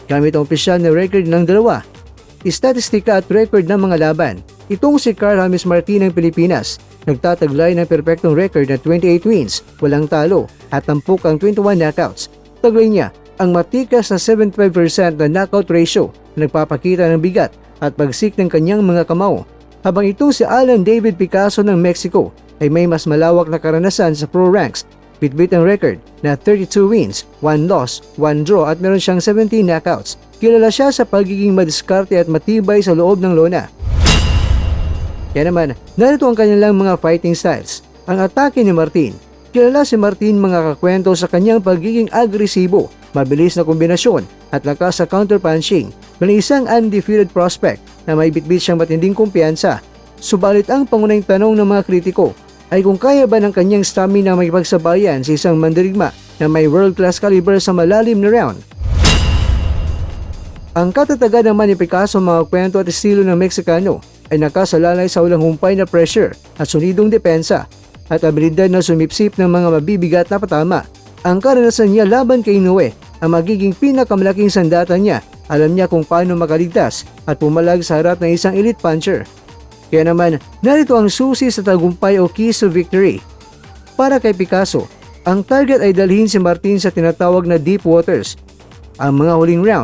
gamit ang opisyal na record ng dalawa, istatistika at record ng mga laban. Itong si Carl James Martin ng Pilipinas, nagtataglay ng perpektong record na 28 wins, walang talo at tampok ang 21 knockouts. Taglay niya ang matikas na 75% na knockout ratio na nagpapakita ng bigat at pagsik ng kanyang mga kamao. Habang itong si Alan David Picasso ng Mexico ay may mas malawak na karanasan sa pro ranks, bitbit ang record na 32 wins, 1 loss, 1 draw at meron siyang 17 knockouts. Kilala siya sa pagiging madiskarte at matibay sa loob ng lona. Kaya naman, narito ang kanilang mga fighting styles. Ang atake ni Martin. Kilala si Martin mga kakwento sa kanyang pagiging agresibo, mabilis na kombinasyon at lakas sa counterpunching. Bilang isang undefeated prospect na may bitbit siyang matinding kumpiyansa. Subalit ang pangunahing tanong ng mga kritiko ay kung kaya ba ng kanyang stamina makipagsabayan sa isang mandirigma na may world-class caliber sa malalim na round. Ang katatagan naman ni Picasso mga kwento at estilo ng Meksikano ay nakasalalay sa walang humpay na pressure at solidong depensa at abilidad na sumipsip ng mga mabibigat na patama. Ang karanasan niya laban kay Inoue ang magiging pinakamalaking sandata niya. Alam niya kung paano makaligtas at pumalag sa harap ng isang elite puncher. Kaya naman, narito ang susi sa tagumpay o keys to victory. Para kay Picasso, ang target ay dalhin si Martin sa tinatawag na deep waters. Ang mga huling round